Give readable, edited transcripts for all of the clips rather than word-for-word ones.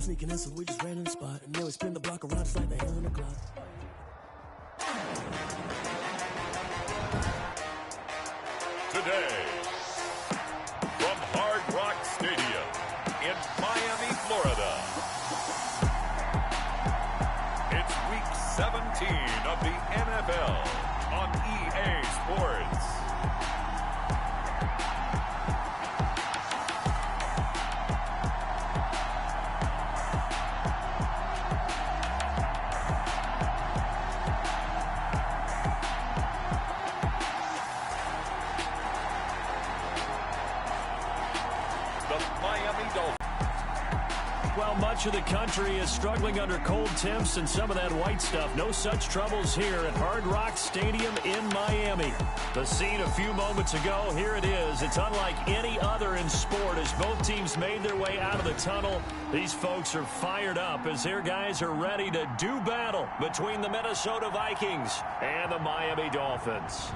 sneaking in, so we just ran in the spot. And they would spin the block around just like the hell in the clock. Today, from Hard Rock Stadium in Miami, Florida, it's Week 17 of the NFL on EA Sports. Well, much of the country is struggling under cold temps and some of that white stuff. No such troubles here at Hard Rock Stadium in Miami. The scene a few moments ago, here it is. It's unlike any other in sport as both teams made their way out of the tunnel. These folks are fired up as their guys are ready to do battle between the Minnesota Vikings and the Miami Dolphins.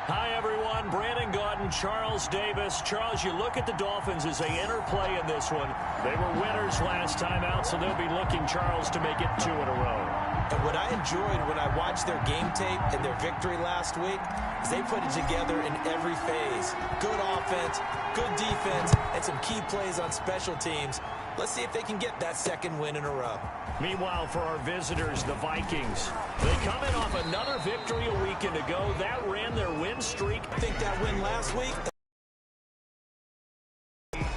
Hi, everyone. Brandon Gaudin, Charles Davis. Charles, you look at the Dolphins as they enter play in this one. They were winners last time out, so they'll be looking, Charles, to make it 2 in a row. And what I enjoyed when I watched their game tape and their victory last week is they put it together in every phase. Good offense, good defense, and some key plays on special teams. Let's see if they can get that second win in a row. Meanwhile, for our visitors, the Vikings, they come in off another victory a weekend ago. That ran their win streak. I think that win last week,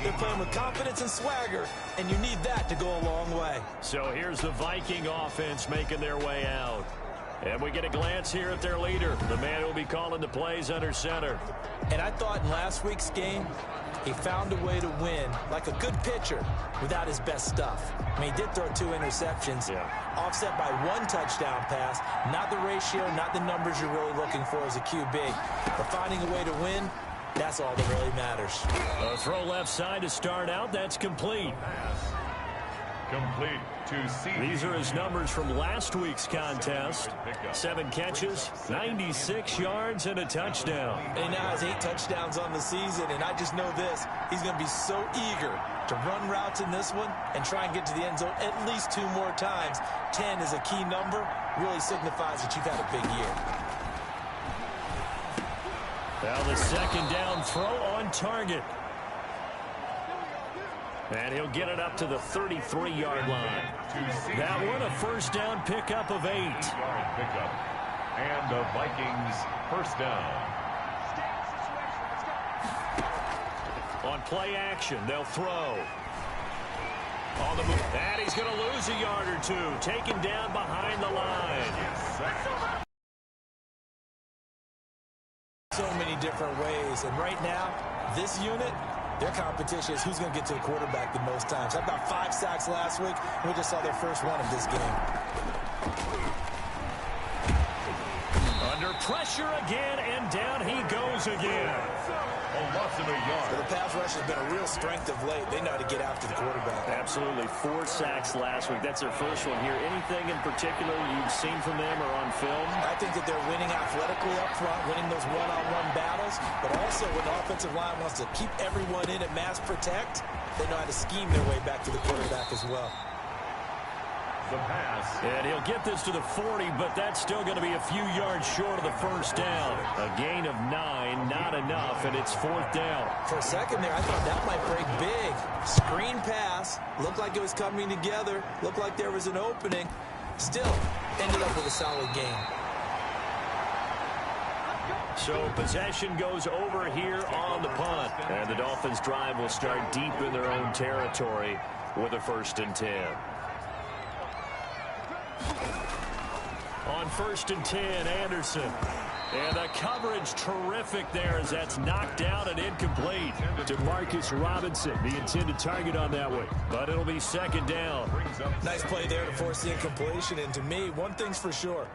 they're playing with confidence and swagger, and you need that to go a long way. So here's the Viking offense making their way out. And we get a glance here at their leader, the man who will be calling the plays under center. And I thought in last week's game, he found a way to win like a good pitcher without his best stuff. I mean, he did throw 2 interceptions, offset by 1 touchdown pass. Not the ratio, not the numbers you're really looking for as a QB. But finding a way to win, that's all that really matters. A throw left side to start out. That's complete. Complete to C. These are his numbers from last week's contest. 7 catches, 96 yards, and a touchdown. And now has 8 touchdowns on the season, and I just know this. He's going to be so eager to run routes in this one and try and get to the end zone at least 2 more times. 10 is a key number. Really signifies that you've had a big year. Now the second down throw on target. And he'll get it up to the 33-yard line. That one a first down pickup of 8. Pickup. And the Vikings first down. On play action, they'll throw. On the move. And he's going to lose a yard or 2. Taken down behind the line. So many different ways. And right now, this unit, their competition is who's going to get to the quarterback the most times. Had about 5 sacks last week, and we just saw their first one of this game. Under pressure again, and down he goes again. A loss of a yard. So the pass rush has been a real strength of late. They know how to get after the quarterback. Absolutely. 4 sacks last week. That's their first one here. Anything in particular you've seen from them or on film? I think that they're winning athletically up front, winning those one-on-one battles, but also when the offensive line wants to keep everyone in and mass protect, they know how to scheme their way back to the quarterback as well. The pass. And he'll get this to the 40, but that's still going to be a few yards short of the first down. A gain of 9, not enough, and it's 4th down. For a second there, I thought that might break big. Screen pass. Looked like it was coming together. Looked like there was an opening. Still, ended up with a solid game. So possession goes over here on the punt. And the Dolphins drive will start deep in their own territory with a 1st and 10. On 1st and 10, Anderson. And the coverage terrific there as that's knocked down and incomplete to Marcus Robinson, the intended target on that one. But it'll be 2nd down. Nice play there to force the incompletion. And to me, one thing's for sure.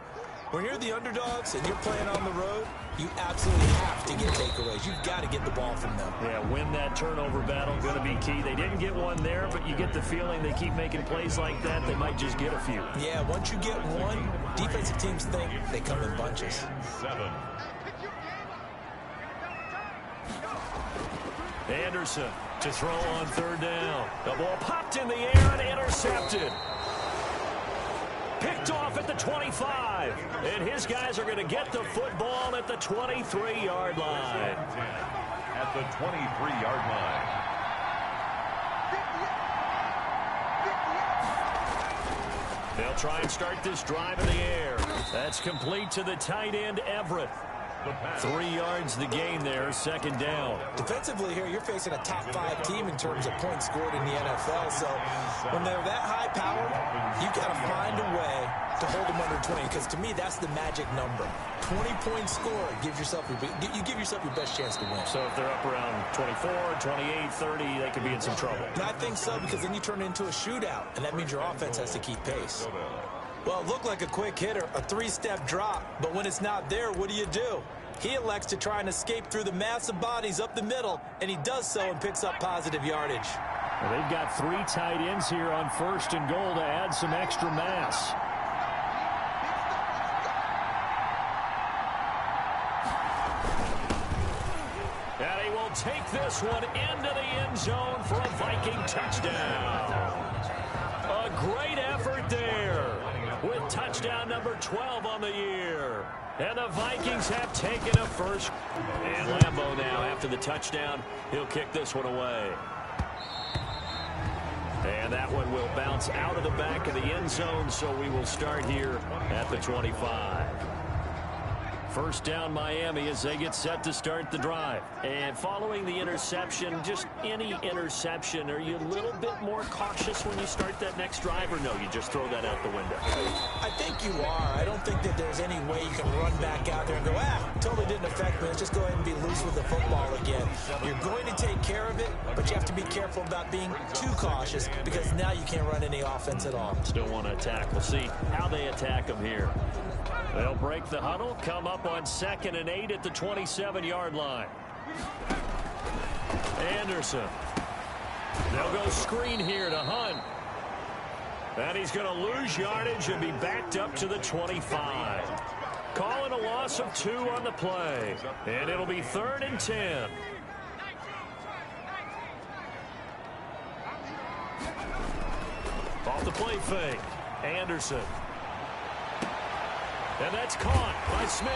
When you're the underdogs and you're playing on the road, you absolutely have to get takeaways. You've got to get the ball from them. Yeah, win that turnover battle, going to be key. They didn't get one there, but you get the feeling they keep making plays like that, they might just get a few. Yeah, once you get one, defensive teams think they come in bunches. 7. Anderson to throw on third down. The ball popped in the air and intercepted. Picked off at the 25. And his guys are going to get the football at the 23-yard line. At the 23-yard line. They'll try and start this drive in the air. That's complete to the tight end, Everett. 3 yards the gain there, second down. Defensively here, you're facing a top-5 team in terms of points scored in the NFL. So when they're that high-powered, you've got to find a way to hold them under 20. Because to me, that's the magic number. 20-point score gives yourself you give yourself your best chance to win. So if they're up around 24, 28, 30, they could be in some trouble. And I think so, because then you turn it into a shootout, and that means your offense has to keep pace. Well, it looked like a quick hitter, a 3-step drop, but when it's not there, what do? He elects to try and escape through the massive bodies up the middle, and he does so and picks up positive yardage. Well, they've got 3 tight ends here on first and goal to add some extra mass. And he will take this one into the end zone for a Viking touchdown. A great effort there with touchdown number 12 on the year. And the Vikings have taken a first. And Lambeau now, after the touchdown, he'll kick this one away. And that one will bounce out of the back of the end zone, so we will start here at the 25. First down, Miami, as they get set to start the drive. And following the interception, just any interception, are you a little bit more cautious when you start that next drive, or no, you just throw that out the window? I think you are. I don't think that there's any way you can run back out there and go, totally didn't affect me. Let's just go ahead and be loose with the football again. You're going to take care of it, but you have to be careful about being too cautious, because now you can't run any offense at all. Still want to attack. We'll see how they attack them here. They'll break the huddle, come up on 2nd and 8 at the 27-yard line. Anderson. They'll go screen here to Hunt. And he's going to lose yardage and be backed up to the 25. Calling a loss of 2 on the play. And it'll be 3rd and 10. Off the play fake. Anderson. And that's caught by Smith.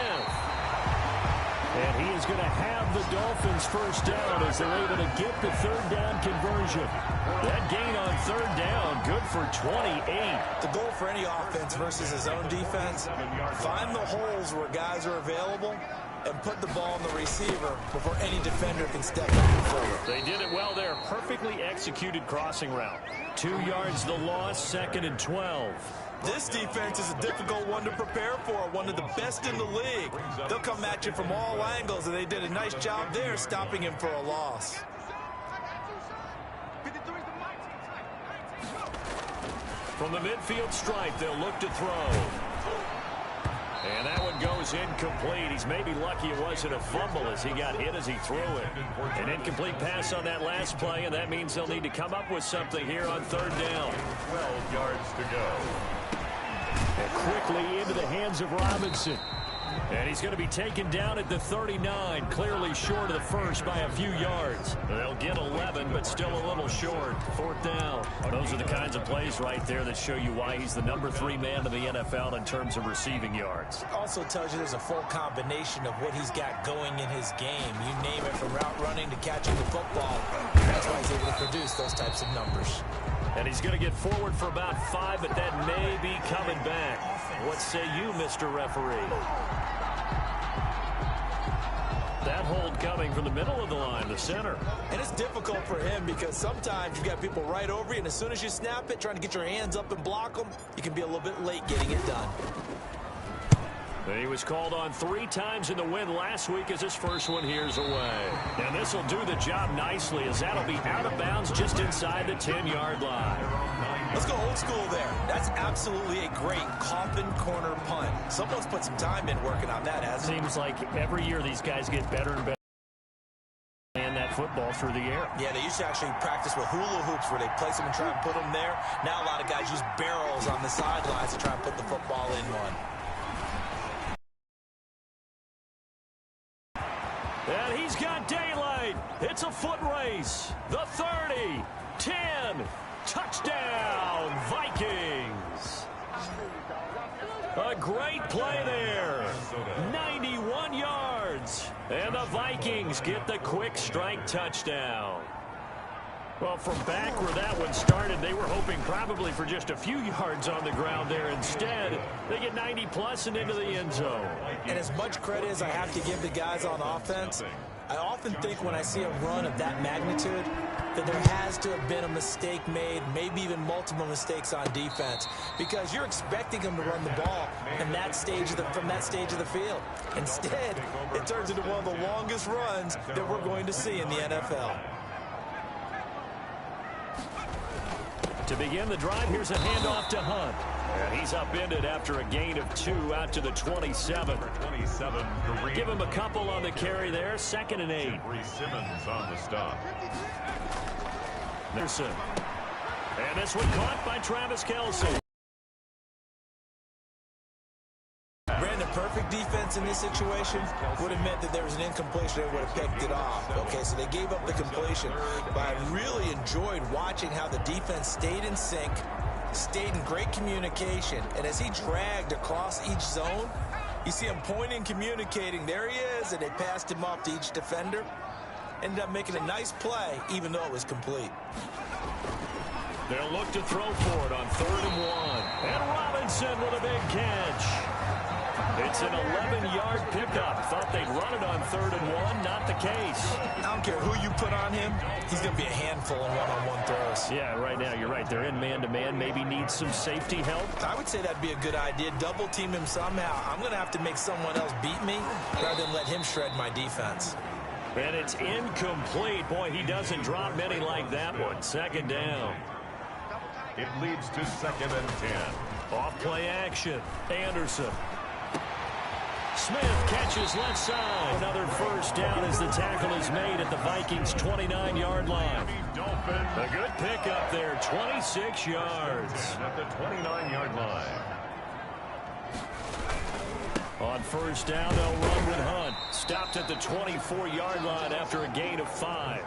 And he is going to have the Dolphins first down as they're able to get the 3rd down conversion. That gain on 3rd down, good for 28. The goal for any offense versus his own defense, find the holes where guys are available and put the ball on the receiver before any defender can step up further. They did it well there. Perfectly executed crossing route. 2 yards the loss, 2nd and 12. This defense is a difficult one to prepare for, one of the best in the league. They'll come at you from all angles, and they did a nice job there stopping him for a loss. From the midfield stripe, they'll look to throw. And that one goes incomplete. He's maybe lucky it wasn't a fumble as he got hit as he threw it. An incomplete pass on that last play, and that means they'll need to come up with something here on 3rd down. 12 yards to go. And quickly into the hands of Robinson. And he's going to be taken down at the 39, clearly short of the first by a few yards. They'll get 11, but still a little short. 4th down. Those are the kinds of plays right there that show you why he's the number 3 man in the NFL in terms of receiving yards. Also tells you there's a full combination of what he's got going in his game. You name it, from route running to catching the football. That's why he's able to produce those types of numbers. And he's going to get forward for about 5, but that may be coming back. What say you, Mr. Referee? That hold coming from the middle of the line, the center. And it's difficult for him because sometimes you've got people right over you, and as soon as you snap it, trying to get your hands up and block them, you can be a little bit late getting it done. He was called on 3 times in the win last week as his first one here's away. And this will do the job nicely as that'll be out of bounds just inside the 10-yard line. Let's go old school there. That's absolutely a great coffin corner punt. Someone's put some time in working on that, hasn't it? Seems like every year these guys get better and better. And that football through the air. Yeah, they used to actually practice with hula hoops where they place them and try and put them there. Now a lot of guys use barrels on the sidelines to try and put the football in one. And he's got daylight. It's It's a foot race. The 30, 10, touchdown, Vikings. A great play there. 91 yards. And the Vikings get the quick strike touchdown. Well, from back where that one started, they were hoping probably for just a few yards on the ground there. Instead, they get 90-plus and into the end zone. And as much credit as I have to give the guys on offense, I often think when I see a run of that magnitude that there has to have been a mistake made, maybe even multiple mistakes on defense, because you're expecting them to run the ball from that stage of the field. Instead, it turns into one of the longest runs that we're going to see in the NFL. To begin the drive, here's a handoff to Hunt. And he's upended after a gain of 2 out to the 27. Give him a couple on the carry there. 2nd and 8. Simmons on the stop. Anderson. And this one caught by Travis Kelce. Brandon, perfect defense in this situation would have meant that there was an incompletion. They would have picked it off. Okay, so they gave up the completion. But I really enjoyed watching how the defense stayed in sync, stayed in great communication. And as he dragged across each zone, you see him pointing, communicating. There he is, and they passed him off to each defender. Ended up making a nice play, even though it was complete. They'll look to throw for it on 3rd and 1. And Robinson with a big catch. It's an 11-yard pickup. Thought they'd run it on 3rd and 1. Not the case. I don't care who you put on him. He's going to be a handful in one-on-one throws. Yeah, right now you're right. They're in man-to-man. Maybe needs some safety help. I would say that'd be a good idea. Double team him somehow. I'm going to have to make someone else beat me rather than let him shred my defense. And it's incomplete. Boy, he doesn't drop many like that one. 2nd down. It leads to 2nd and 10. Off play action. Anderson. Smith catches left side. Another 1st down as the tackle is made at the Vikings' 29-yard line. A good pickup there, 26 yards. At the 29-yard line. On 1st down, they'll run with Hunt. Stopped at the 24-yard line after a gain of 5.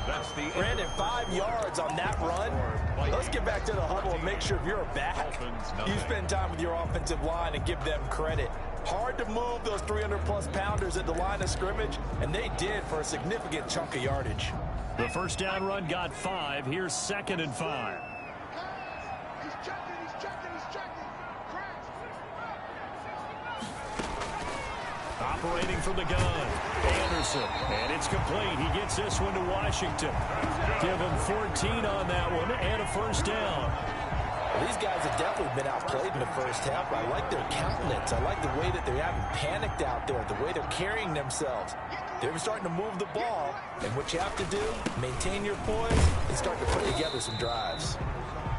That's the Brandon, 5 yards on that run. Let's get back to the huddle and make sure if you're a back, you spend time with your offensive line and give them credit. Hard to move those 300-plus pounders at the line of scrimmage, and they did for a significant chunk of yardage. The 1st down run got 5. Here's 2nd and 5. He's checking. Operating from the gun. Anderson. And it's complete. He gets this one to Washington. Give him 14 on that one and a 1st down. Well, these guys have definitely been outplayed in the 1st half. I like their countenance. I like the way that they haven't panicked out there, the way they're carrying themselves. They're starting to move the ball, and what you have to do, maintain your poise and start to put together some drives.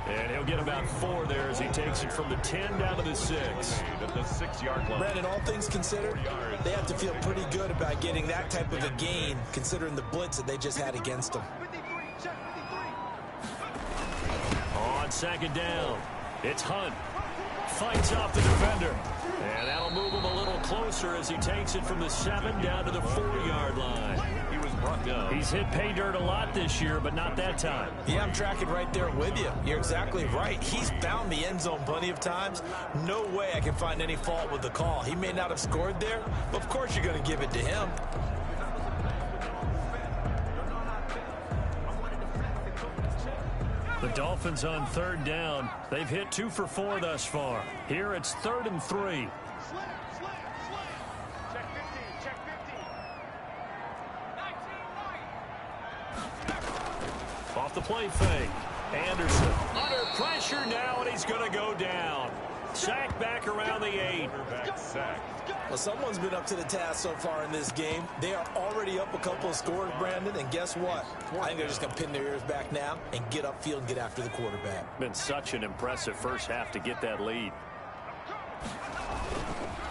And he'll get about 4 there as he takes it from the 10 down to the 6. At the 6-yard line. Brandon, all things considered, they have to feel pretty good about getting that type of a gain, considering the blitz that they just had against them. On 2nd down, it's Hunt. Fights off the defender. And that'll move him a little closer as he takes it from the 7 down to the 4-yard line. He was brought down. He's hit pay dirt a lot this year, but not that time. Yeah, I'm tracking right there with you. You're exactly right. He's found the end zone plenty of times. No way I can find any fault with the call. He may not have scored there, but of course you're going to give it to him. The Dolphins on 3rd down. They've hit 2 for 4 thus far. Here it's 3rd and 3. Off the play fake. Anderson under pressure now, and he's going to go down. Sacked back around the 8. Well, someone's been up to the task so far in this game. They are already up a couple of scores, Brandon, and guess what? I think they're just going to pin their ears back now and get upfield and get after the quarterback. Been such an impressive first half to get that lead.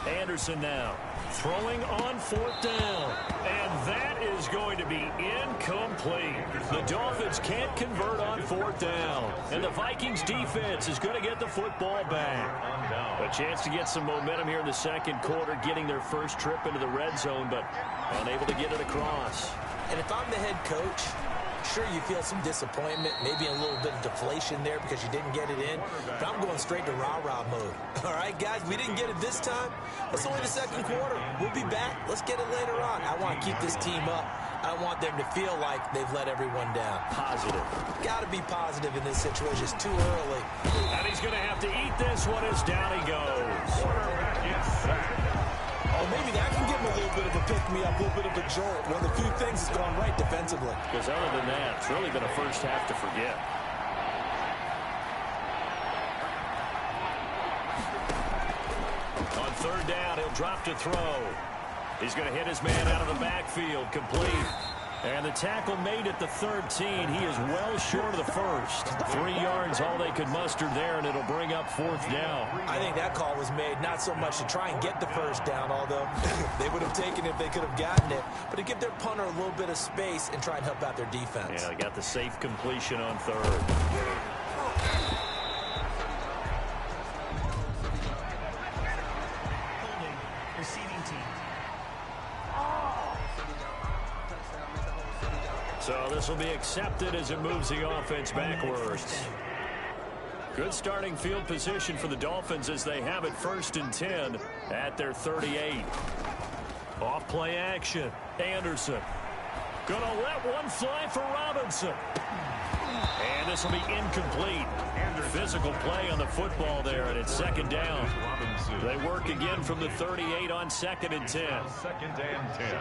Anderson now throwing on 4th down, and that is going to be incomplete. The Dolphins can't convert on 4th down, and the Vikings defense is going to get the football back. A chance to get some momentum here in the 2nd quarter, getting their first trip into the red zone, but unable to get it across. And if I'm the head coach, sure, you feel some disappointment, maybe a little bit of deflation there because you didn't get it in, but I'm going straight to rah-rah mode. All right, guys, we didn't get it this time. It's only the second quarter. We'll be back. Let's get it later on. I want to keep this team up. I don't want them to feel like they've let everyone down. Positive. Got to be positive in this situation. It's too early. And he's going to have to eat this one as down he goes. Quarterback is sacked. Oh, maybe that can give him a little bit of a pick-me-up, a little bit of a jolt. One of the few things that's gone right defensively. Because other than that, it's really been a first half to forget. On third down, he'll drop to throw. He's going to hit his man out of the backfield, complete. And the tackle made at the 13. He is well short of the first. 3 yards, all they could muster there, and it'll bring up fourth down. I think that call was made not so much to try and get the first down, although they would have taken it if they could have gotten it, but to give their punter a little bit of space and try and help out their defense. Yeah, they got the safe completion on third. Receiving team. So this will be accepted as it moves the offense backwards. Good starting field position for the Dolphins as they have it 1st and 10 at their 38. Off play action. Anderson. Gonna let one fly for Robinson. And this will be incomplete. Physical play on the football there, and it's 2nd down. They work again from the 38 on 2nd and 10. 2nd and 10.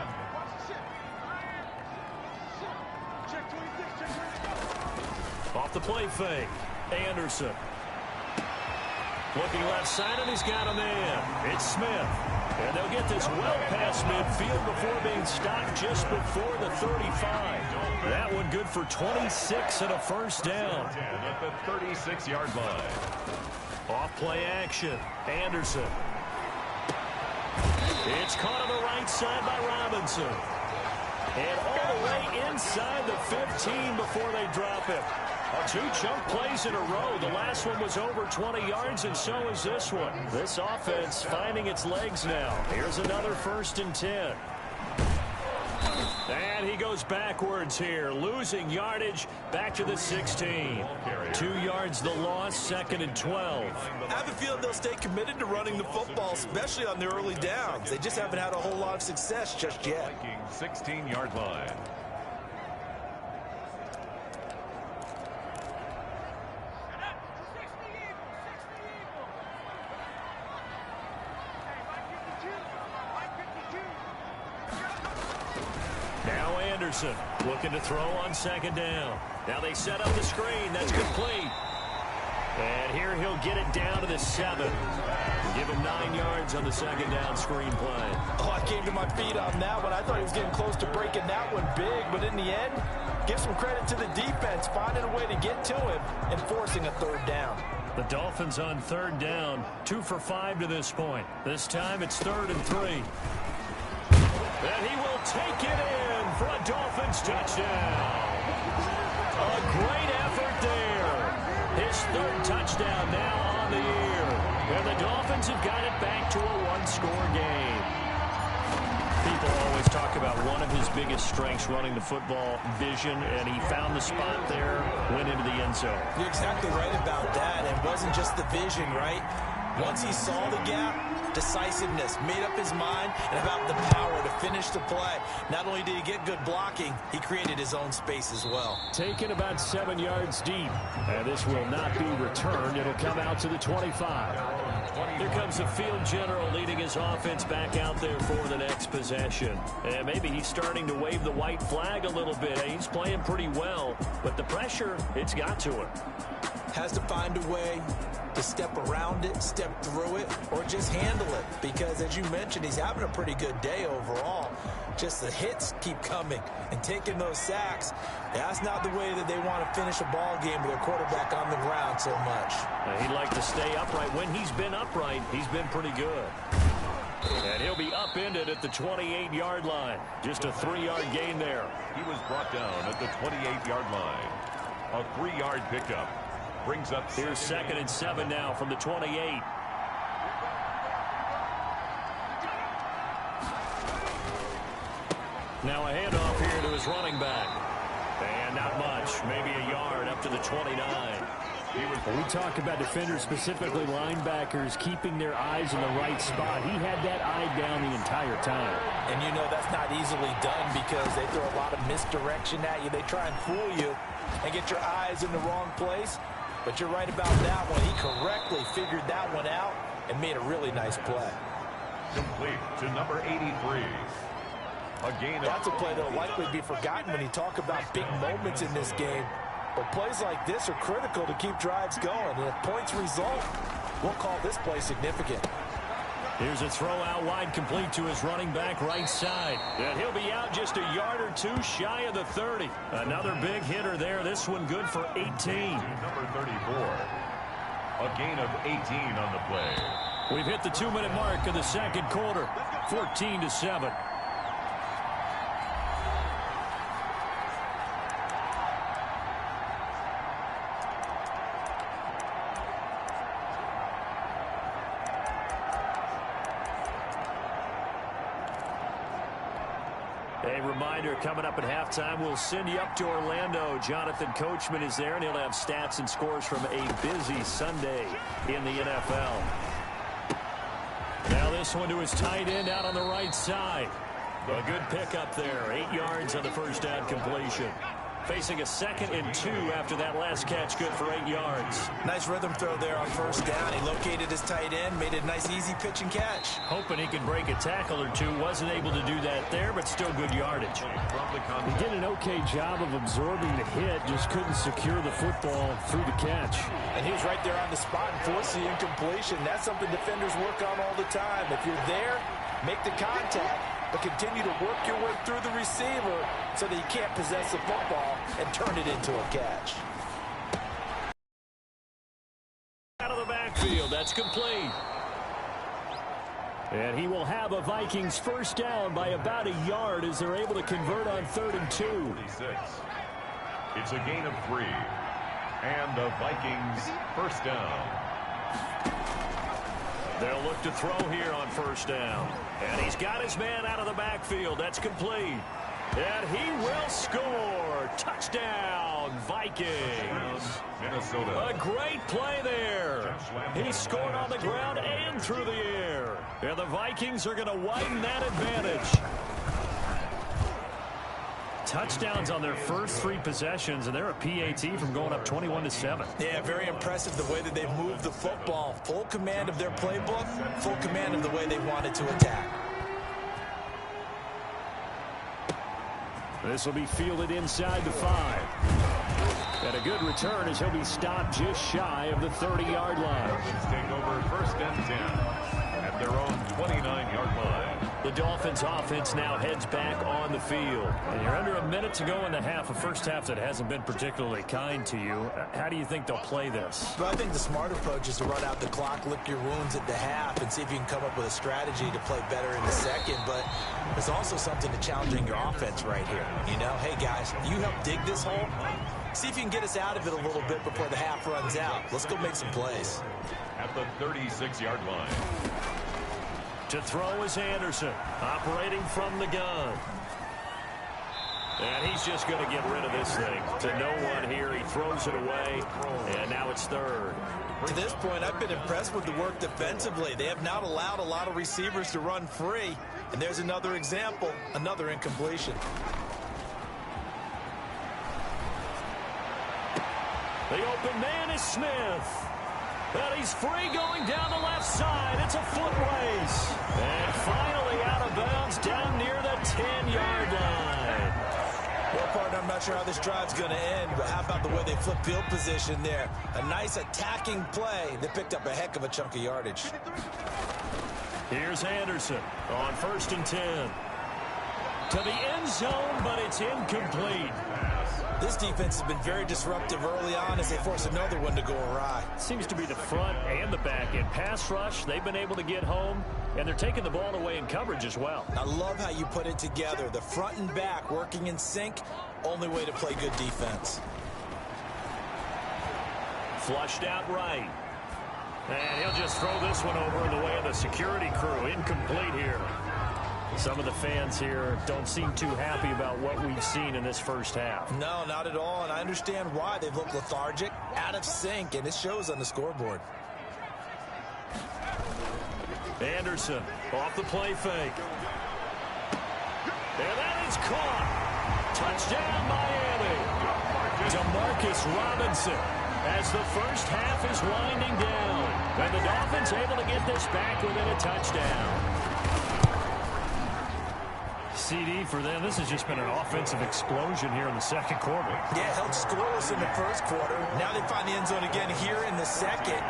Off the play fake. Anderson. Looking left side, and he's got a man. It's Smith. And they'll get this well past midfield before being stopped just before the 35. That one good for 26 and a first down. At the 36-yard line. Off play action. Anderson. It's caught on the right side by Robinson. And all the way inside the 15 before they drop him. 2 chunk plays in a row. The last one was over 20 yards, and so is this one. This offense finding its legs now. Here's another 1st and 10. And he goes backwards here, losing yardage back to the 16. 2 yards the loss, 2nd and 12. I have a feeling they'll stay committed to running the football, especially on the early downs. They just haven't had a whole lot of success just yet. 16-yard line. Now Anderson looking to throw on 2nd down. Now they set up the screen. That's complete. And here he'll get it down to the 7. Give him 9 yards on the 2nd down screen play. Oh, I came to my feet on that one. I thought he was getting close to breaking that one big, but in the end, give some credit to the defense, finding a way to get to him and forcing a 3rd down. The Dolphins on 3rd down, 2 for 5 to this point. This time it's 3rd and 3. And he will take it in for a Dolphins touchdown. A great effort there. His 3rd touchdown now on the year. And the Dolphins have got it back to a 1-score game. People always talk about one of his biggest strengths running the football, vision, and he found the spot there, went into the end zone. You're exactly right about that. It wasn't just the vision, right? Once he saw the gap, decisiveness, made up his mind, and about the power to finish the play. Not only did he get good blocking, he created his own space as well. Taken about 7 yards deep. And this will not be returned. It'll come out to the 25. Here comes the field general leading his offense back out there for the next possession. And maybe he's starting to wave the white flag a little bit. He's playing pretty well, but the pressure, it's got to him. Has to find a way to step around it, step through it, or just handle it. Because, as you mentioned, he's having a pretty good day overall. Just the hits keep coming and taking those sacks. That's not the way that they want to finish a ball game with their quarterback on the ground so much. He'd like to stay upright. When he's been upright, he's been pretty good. And he'll be upended at the 28-yard line. Just a 3-yard gain there. He was brought down at the 28-yard line. A 3-yard pickup. Brings up. Here's 2nd and 7 now from the 28. Now a handoff here to his running back. And not much, maybe a yard up to the 29. When we talk about defenders, specifically linebackers, keeping their eyes in the right spot, he had that eye down the entire time. And you know that's not easily done because they throw a lot of misdirection at you. They try and fool you and get your eyes in the wrong place. But you're right about that one. He correctly figured that one out and made a really nice play. Complete to number 83. That's a play that will likely be forgotten when you talk about big moments in this game. But plays like this are critical to keep drives going. And if points result, we'll call this play significant. Here's a throw out wide, complete to his running back right side. And he'll be out just a yard or two shy of the 30. Another big hitter there. This one good for 18. Number 34. A gain of 18 on the play. We've hit the 2-minute mark of the second quarter. 14-7. A reminder, coming up at halftime, we'll send you up to Orlando. Jonathan Coachman is there, and he'll have stats and scores from a busy Sunday in the NFL. Now this one to his tight end out on the right side. A good pickup there. 8 yards on the first down completion. Facing a 2nd and 2 after that last catch, good for 8 yards. Nice rhythm throw there on first down. He located his tight end, made a nice easy pitch and catch. Hoping he could break a tackle or two. Wasn't able to do that there, but still good yardage. He did an okay job of absorbing the hit, just couldn't secure the football through the catch. And he was right there on the spot and forced the incompletion. That's something defenders work on all the time. If you're there, make the contact, but continue to work your way through the receiver so that you can't possess the football and turn it into a catch. Out of the backfield, that's complete. And he will have a Vikings first down by about a yard as they're able to convert on 3rd and 2. 46. It's a gain of 3. And the Vikings first down. They'll look to throw here on first down. And he's got his man out of the backfield. That's complete. And he will score. Touchdown, Vikings. Minnesota. A great play there. He scored on the ground and through the air. And the Vikings are going to widen that advantage. Touchdowns on their first 3 possessions, and they're a PAT from going up 21-7. Yeah, very impressive the way that they've moved the football. Full command of their playbook, full command of the way they wanted to attack. This will be fielded inside the 5. And a good return as he'll be stopped just shy of the 30-yard line. Take over 1st and 10 at their own 29-yard line. The Dolphins offense now heads back on the field. And you're under a minute to go in the half, a first half that hasn't been particularly kind to you. How do you think they'll play this? Well, I think the smart approach is to run out the clock, lick your wounds at the half, and see if you can come up with a strategy to play better in the second. But there's also something to challenging your offense right here. You know, hey, guys, you help dig this hole. See if you can get us out of it a little bit before the half runs out. Let's go make some plays. At the 36-yard line. To throw is Anderson, operating from the gun. And he's just going to get rid of this thing. To no one here, he throws it away, and now it's 3rd. To this point, I've been impressed with the work defensively. They have not allowed a lot of receivers to run free. And there's another example, another incompletion. The open man is Smith. And he's free going down the left side. It's a foot race. And finally out of bounds down near the 10-yard line. Well, partner, I'm not sure how this drive's going to end, but how about the way they flip field position there? A nice attacking play. They picked up a heck of a chunk of yardage. Here's Anderson on 1st and 10. To the end zone, but it's incomplete. This defense has been very disruptive early on as they force another one to go awry. Seems to be the front and the back end. Pass rush, they've been able to get home, and they're taking the ball away in coverage as well. I love how you put it together. The front and back working in sync, only way to play good defense. Flushed out right. And he'll just throw this one over in the way of the security crew. Incomplete here. Some of the fans here don't seem too happy about what we've seen in this first half. No, not at all, and I understand why. They've looked lethargic, out of sync, and it shows on the scoreboard. Anderson off the play fake. And that is caught. Touchdown, Miami. Demarcus Robinson as the first half is winding down. And the Dolphins able to get this back within a touchdown. CD for them. This has just been an offensive explosion here in the second quarter. Yeah, held scoreless in the first quarter. Now they find the end zone again here in the second.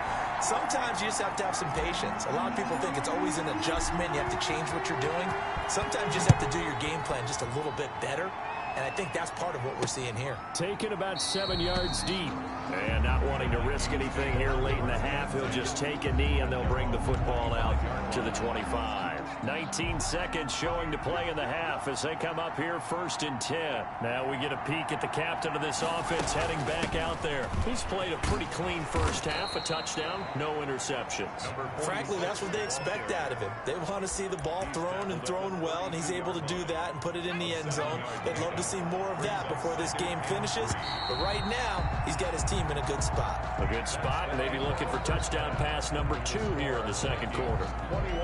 Sometimes you just have to have some patience. A lot of people think it's always an adjustment. You have to change what you're doing. Sometimes you just have to do your game plan just a little bit better. And I think that's part of what we're seeing here. Taken about 7 yards deep. And not wanting to risk anything here late in the half, he'll just take a knee and they'll bring the football out to the 25. 19 seconds showing to play in the half as they come up here 1st and 10. Now we get a peek at the captain of this offense heading back out there. He's played a pretty clean first half, a touchdown, no interceptions. Frankly, that's what they expect out of him. They want to see the ball thrown and thrown well, and he's able to do that and put it in the end zone. They'd love to see more of that before this game finishes. But right now, he's got his team in a good spot. A good spot, maybe looking for touchdown pass number 2 here in the second quarter.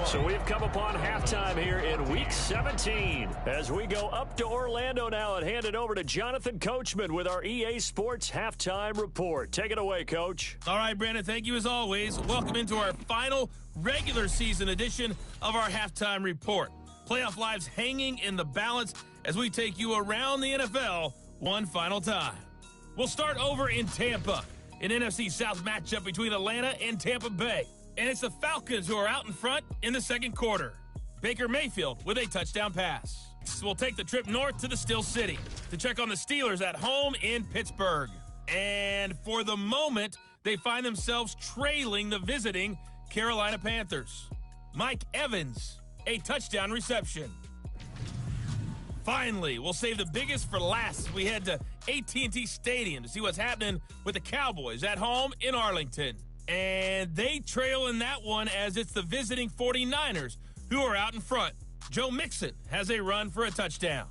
So we've come upon halftime here in Week 17 as we go up to Orlando now and hand it over to Jonathan Coachman with our EA Sports Halftime Report. Take it away, Coach. All right, Brandon, thank you as always. Welcome into our final regular season edition of our Halftime Report. Playoff lives hanging in the balance as we take you around the NFL one final time. We'll start over in Tampa, an NFC South matchup between Atlanta and Tampa Bay. And it's the Falcons who are out in front in the second quarter. Baker Mayfield with a touchdown pass. We'll take the trip north to the Steel City to check on the Steelers at home in Pittsburgh. And for the moment, they find themselves trailing the visiting Carolina Panthers. Mike Evans, a touchdown reception. Finally, we'll save the biggest for last as we head to AT&T Stadium to see what's happening with the Cowboys at home in Arlington. And they trail in that one as it's the visiting 49ers who are out in front. Joe Mixon has a run for a touchdown.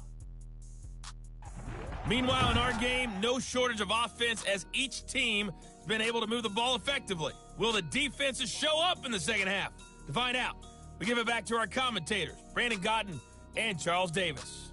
Meanwhile, in our game, no shortage of offense as each team has been able to move the ball effectively. Will the defenses show up in the second half? To find out, we give it back to our commentators, Brandon Godden and Charles Davis.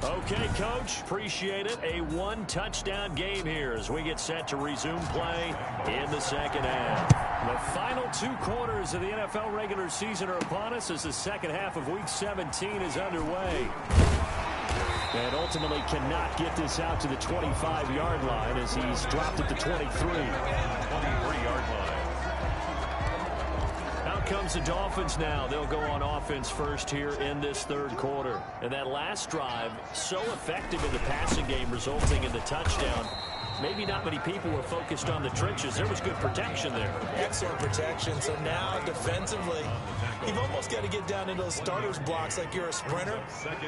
Okay, Coach, appreciate it. A one-touchdown game here as we get set to resume play in the second half. The final 2 quarters of the NFL regular season are upon us as the second half of Week 17 is underway. And ultimately cannot get this out to the 25-yard line as he's dropped at the 23. 23-yard line. Out comes the Dolphins now. They'll go on offense first here in this third quarter. And that last drive, so effective in the passing game, resulting in the touchdown. Maybe not many people were focused on the trenches. There was good protection there. Excellent protection. So now defensively, you've almost got to get down into those starters blocks like you're a sprinter.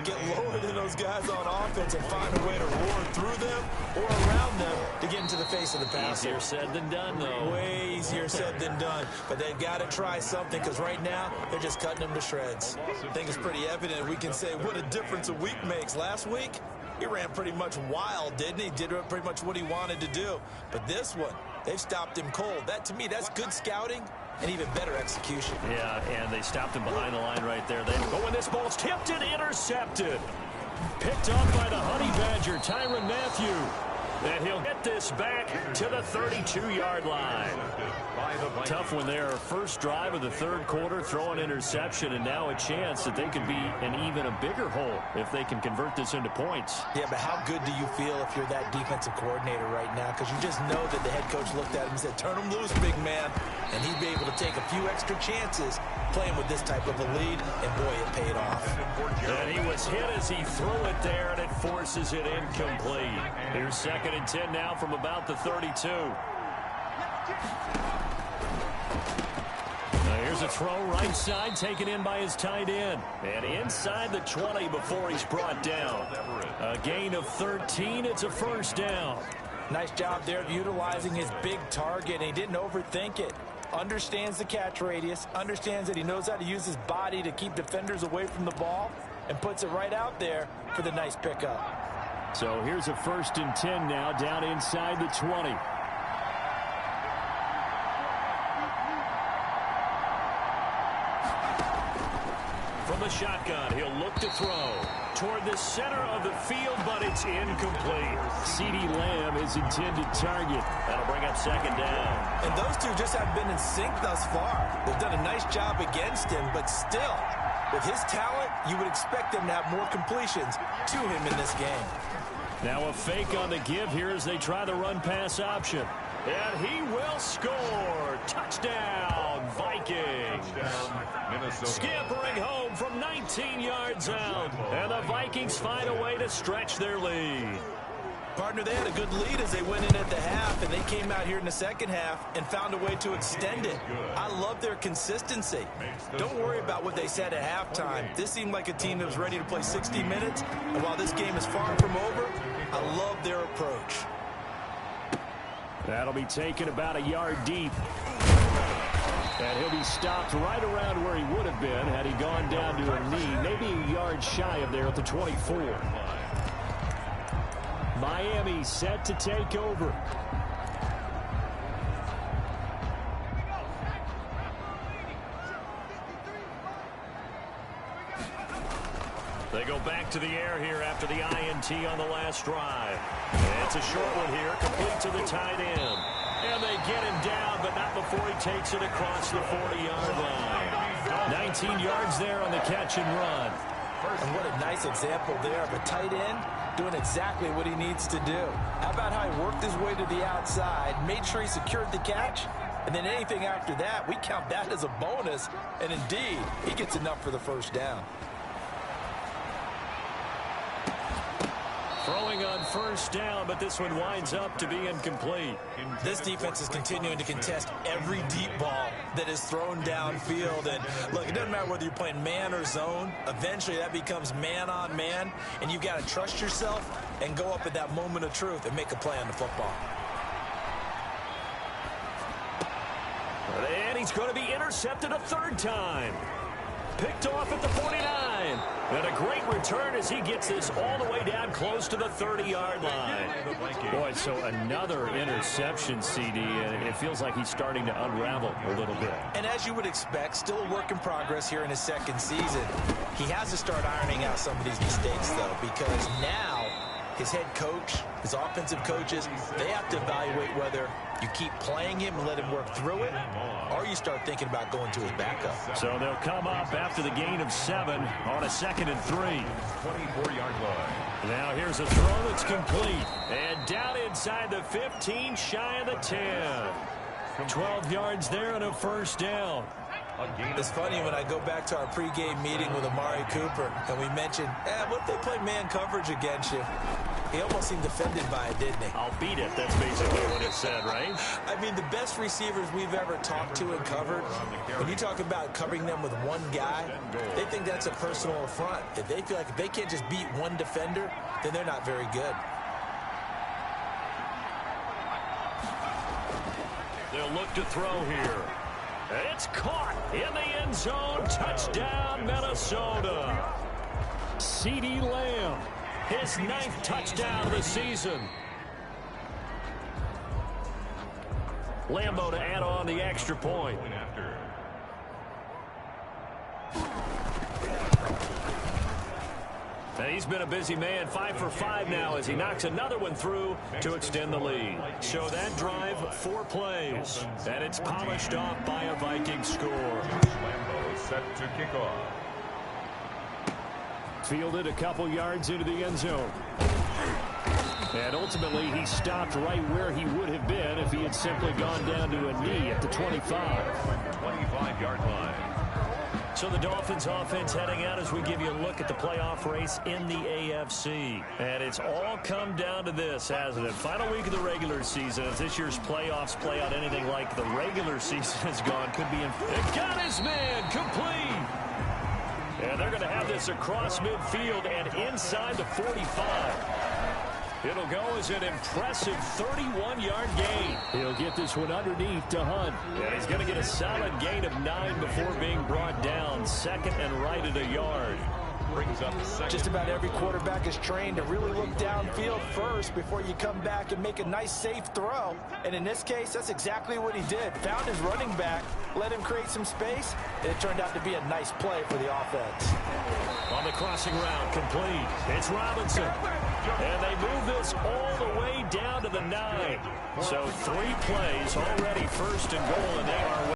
Get lower than those guys on offense and find a way to roar through them or around them to get into the face of the passer. Easier said than done, though. Way easier said than done. But they've got to try something because right now they're just cutting them to shreds. I think it's pretty evident. We can say what a difference a week makes. Last week, he ran pretty much wild, didn't he? Did pretty much what he wanted to do. But this one, they've stopped him cold. That, to me, that's good scouting and even better execution. Yeah, and they stopped him behind the line right there. They go when this ball's tipped and intercepted. Picked up by the Honey Badger, Tyrann Mathieu. And he'll get this back to the 32-yard line. Tough one there. First drive of the third quarter, throw an interception, and now a chance that they could be in even a bigger hole if they can convert this into points. Yeah, but how good do you feel if you're that defensive coordinator right now? Because you just know that the head coach looked at him and said, turn him loose, big man. And he'd be able to take a few extra chances playing with this type of a lead, and boy, it paid off. And he was hit as he threw it there, and it forces it incomplete. Here's 2nd and 10 now from about the 32. Now here's Here's a throw right side, taken in by his tight end. And inside the 20 before he's brought down. A gain of 13. It's a first down. Nice job there of utilizing his big target. And he didn't overthink it. Understands the catch radius. Understands that he knows how to use his body to keep defenders away from the ball. And puts it right out there for the nice pickup. So here's a 1st and 10 now, down inside the 20. From the shotgun, he'll look to throw toward the center of the field, but it's incomplete. CeeDee Lamb is intended target. That'll bring up 2nd down. And those two just have been in sync thus far. They've done a nice job against him, but still, with his talent, you would expect them to have more completions to him in this game. Now a fake on the give here as they try the run-pass option. And he will score. Touchdown, Vikings. Touchdown, Minnesota. Scampering home from 19 yards out. And the Vikings find a way to stretch their lead. Partner, they had a good lead as they went in at the half, and they came out here in the second half and found a way to extend it. I love their consistency. Don't worry about what they said at halftime. This seemed like a team that was ready to play 60 minutes, and while this game is far from over, I love their approach. That'll be taken about a yard deep. And he'll be stopped right around where he would have been had he gone down to a knee, maybe a yard shy of there at the 24. Miami set to take over. They go back to the air here after the INT on the last drive. And it's a short one here, complete to the tight end. And they get him down, but not before he takes it across the 40-yard line. 19 yards there on the catch and run. And what a nice example there of a tight end doing exactly what he needs to do. How about how he worked his way to the outside, made sure he secured the catch, and then anything after that, we count that as a bonus. And indeed, he gets enough for the first down. Throwing on first down, but this one winds up to be incomplete. This defense is continuing to contest every deep ball that is thrown downfield. And look, it doesn't matter whether you're playing man or zone. Eventually, that becomes man on man, and you've got to trust yourself and go up at that moment of truth and make a play on the football. And he's going to be intercepted a 3rd time. Picked off at the 49. And a great return as he gets this all the way down close to the 30-yard line. Boy, so another interception, CD, and it feels like he's starting to unravel a little bit. And as you would expect, still a work in progress here in his 2nd season. He has to start ironing out some of these mistakes, though, because now his head coach, his offensive coaches, they have to evaluate whether you keep playing him and let him work through it, or you start thinking about going to his backup. So they'll come up after the gain of 7 on a 2nd and 3. 24-yard line. Now here's a throw that's complete. And down inside the 15, shy of the 10. 12 yards there and a first down. It's funny when I go back to our pregame meeting with Amari Cooper and we mentioned, what if they play man coverage against you? He almost seemed offended by it, didn't he? I'll beat it. That's basically what it said, right? I mean, the best receivers we've ever talked to and covered, when you talk about covering them with one guy, they think that's a personal affront. If they feel like if they can't just beat one defender, then they're not very good. They'll look to throw here. It's caught in the end zone. Touchdown, Minnesota. CeeDee Lamb, his 9th touchdown of the season. Lambeau to add on the extra point. And he's been a busy man, 5 for 5 now as he knocks another one through to extend the lead. So that drive, 4 plays, and it's polished off by a Viking score. Lambeau set to kick off. fielded a couple yards into the end zone. And ultimately, he stopped right where he would have been if he had simply gone down to a knee at the 25. 25-yard line. So the Dolphins offense heading out as we give you a look at the playoff race in the AFC. And it's all come down to this, hasn't it? Final week of the regular season. As this year's playoffs play out anything like the regular season has gone, could be in. It got his man complete. And they're going to have this across midfield and inside the 45. It'll go as an impressive 31-yard gain. He'll get this one underneath to Hunt. And he's going to get a solid gain of 9 before being brought down. Second and right at a yard. Brings up the second. Just about every quarterback is trained to really look downfield first before you come back and make a nice, safe throw. And in this case, that's exactly what he did. Found his running back, let him create some space, and it turned out to be a nice play for the offense. On the crossing route, complete. It's Robinson. And they move this all the way down to the 9. So 3 plays already, first and goal, and they are